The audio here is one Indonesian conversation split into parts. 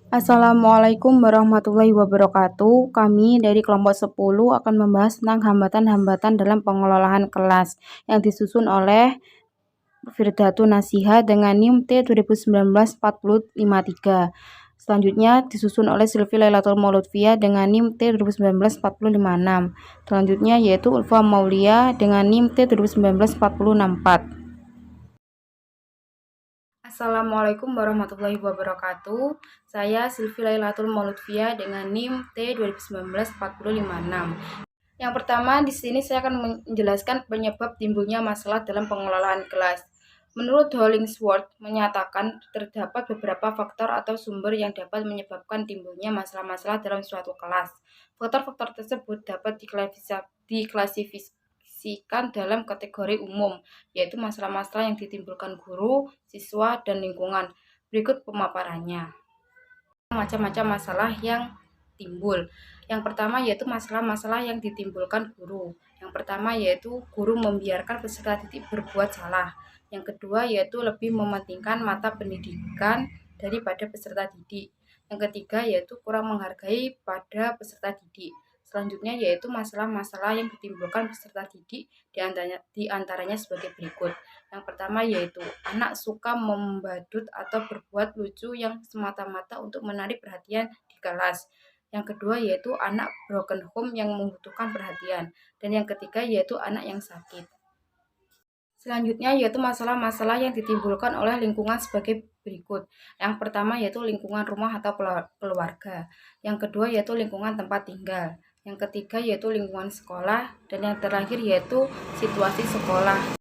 Assalamualaikum warahmatullahi wabarakatuh. Kami dari kelompok 10 akan membahas tentang hambatan-hambatan dalam pengelolaan kelas yang disusun oleh Firdatun Nasiha dengan NIM T 2019-4053. Selanjutnya disusun oleh Silvi Lailatul Mauludvia dengan NIM T 2019-4056. Selanjutnya yaitu Ulfa Maulia dengan NIM T 2019-4064. Assalamualaikum warahmatullahi wabarakatuh. Saya Silvi Lailatul Mauludvia dengan NIM T 2019-4056. Yang pertama, di sini saya akan menjelaskan penyebab timbulnya masalah dalam pengelolaan kelas. Menurut Hollingsworth menyatakan terdapat beberapa faktor atau sumber yang dapat menyebabkan timbulnya masalah-masalah dalam suatu kelas. Faktor-faktor tersebut dapat diklasifikasikan dalam kategori umum, yaitu masalah-masalah yang ditimbulkan guru, siswa, dan lingkungan. Berikut pemaparannya. Macam-macam masalah yang timbul. Yang pertama yaitu masalah-masalah yang ditimbulkan guru. Yang pertama yaitu guru membiarkan peserta didik berbuat salah. Yang kedua yaitu lebih mementingkan mata pendidikan daripada peserta didik. Yang ketiga yaitu kurang menghargai pada peserta didik. Selanjutnya yaitu masalah-masalah yang ditimbulkan peserta didik di antaranya sebagai berikut. Yang pertama yaitu anak suka membadut atau berbuat lucu yang semata-mata untuk menarik perhatian di kelas. Yang kedua yaitu anak broken home yang membutuhkan perhatian. Dan yang ketiga yaitu anak yang sakit. Selanjutnya yaitu masalah-masalah yang ditimbulkan oleh lingkungan sebagai berikut. Yang pertama yaitu lingkungan rumah atau keluarga. Yang kedua yaitu lingkungan tempat tinggal. Yang ketiga yaitu lingkungan sekolah. Dan yang terakhir yaitu situasi sekolah.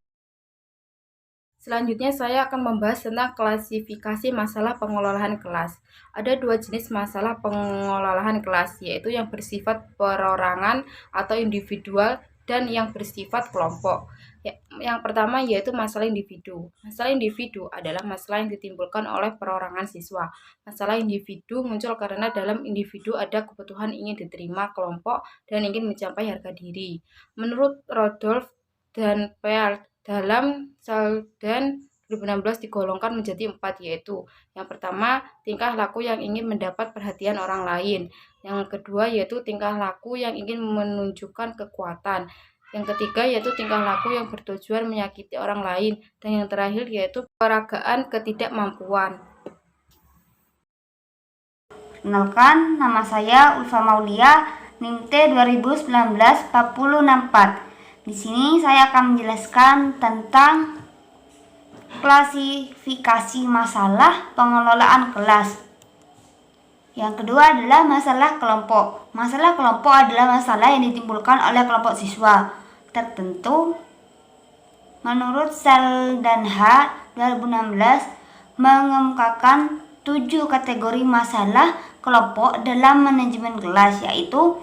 Selanjutnya saya akan membahas tentang klasifikasi masalah pengelolaan kelas. Ada dua jenis masalah pengelolaan kelas, yaitu yang bersifat perorangan atau individual dan yang bersifat kelompok. Yang pertama yaitu masalah individu. Masalah individu adalah masalah yang ditimbulkan oleh perorangan siswa. Masalah individu muncul karena dalam individu ada kebutuhan ingin diterima kelompok dan ingin mencapai harga diri. Menurut Rodolph dan Peart, dalam Selden 2016 digolongkan menjadi 4, yaitu yang pertama tingkah laku yang ingin mendapat perhatian orang lain, yang kedua yaitu tingkah laku yang ingin menunjukkan kekuatan, yang ketiga yaitu tingkah laku yang bertujuan menyakiti orang lain, dan yang terakhir yaitu peragaan ketidakmampuan. Kenalkan, nama saya Ulfa Maulia, NIM T 2019-4064. Di sini saya akan menjelaskan tentang klasifikasi masalah pengelolaan kelas. Yang kedua adalah masalah kelompok. Masalah kelompok adalah masalah yang ditimbulkan oleh kelompok siswa tertentu. Menurut Saldanha 2016 mengemukakan 7 kategori masalah kelompok dalam manajemen kelas, yaitu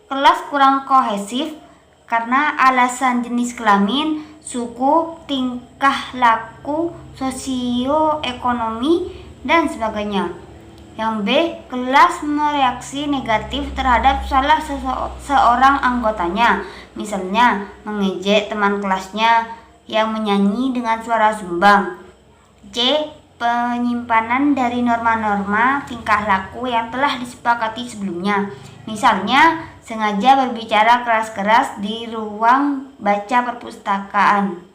kelas kurang kohesif karena alasan jenis kelamin, suku, tingkah laku, sosioekonomi, dan sebagainya. Yang B, kelas mereaksi negatif terhadap salah seorang anggotanya, misalnya mengejek teman kelasnya yang menyanyi dengan suara sumbang. C, penyimpanan dari norma-norma tingkah laku yang telah disepakati sebelumnya, misalnya sengaja berbicara keras-keras di ruang baca perpustakaan.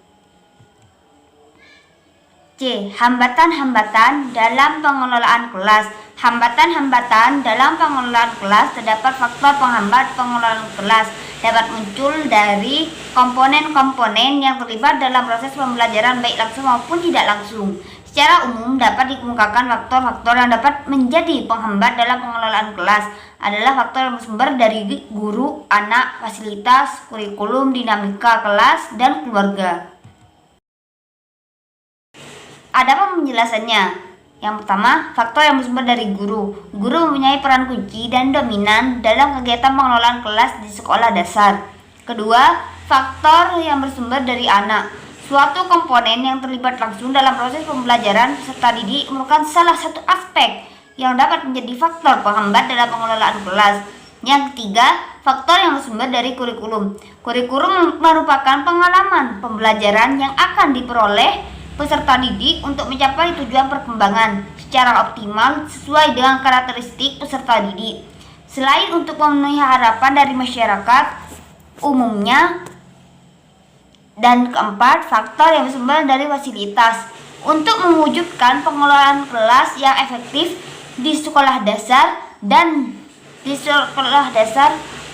C, hambatan-hambatan dalam pengelolaan kelas. Hambatan-hambatan dalam pengelolaan kelas terdapat faktor penghambat pengelolaan kelas dapat muncul dari komponen-komponen yang terlibat dalam proses pembelajaran baik langsung maupun tidak langsung. Secara umum dapat dikemukakan faktor-faktor yang dapat menjadi penghambat dalam pengelolaan kelas adalah faktor yang bersumber dari guru, anak, fasilitas, kurikulum, dinamika kelas, dan keluarga. Ada penjelasannya. Yang pertama, faktor yang bersumber dari guru. Guru mempunyai peran kunci dan dominan dalam kegiatan pengelolaan kelas di sekolah dasar. Kedua, faktor yang bersumber dari anak. Suatu komponen yang terlibat langsung dalam proses pembelajaran peserta didik merupakan salah satu aspek yang dapat menjadi faktor penghambat dalam pengelolaan kelas. Yang ketiga, faktor yang bersumber dari kurikulum. Kurikulum merupakan pengalaman pembelajaran yang akan diperoleh peserta didik untuk mencapai tujuan perkembangan secara optimal sesuai dengan karakteristik peserta didik. Selain untuk memenuhi harapan dari masyarakat umumnya, dan keempat, faktor yang bersumber dari fasilitas. Untuk mewujudkan pengelolaan kelas yang efektif di sekolah dasar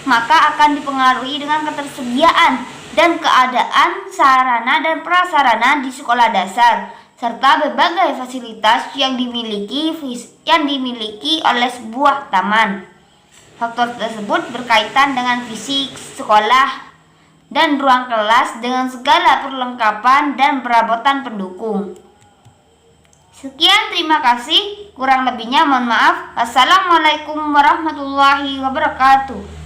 maka akan dipengaruhi dengan ketersediaan dan keadaan sarana dan prasarana di sekolah dasar serta berbagai fasilitas yang dimiliki oleh sebuah taman. Faktor tersebut berkaitan dengan fisik sekolah dan ruang kelas dengan segala perlengkapan dan perabotan pendukung. Sekian, terima kasih. Kurang lebihnya mohon maaf. Assalamualaikum warahmatullahi wabarakatuh.